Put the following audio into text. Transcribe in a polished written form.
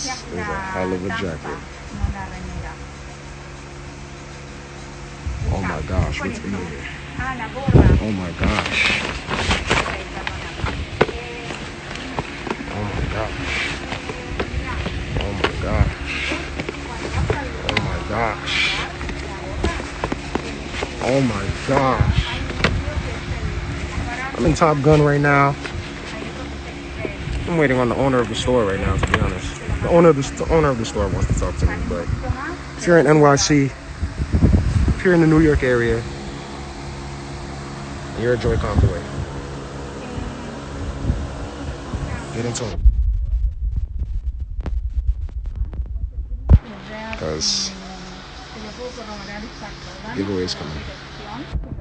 This is a hell of a jacket. Oh my gosh, what's in here? Oh my gosh. Oh my gosh. Oh my gosh. Oh my gosh. Oh my gosh. I'm in Top Gun right now. I'm waiting on the owner of the store right now, to be honest. The owner of the store wants to talk to me, but if you're in NYC, if you're in the New York area, and you're a Joy-Con boy, get in touch. Because giveaways coming.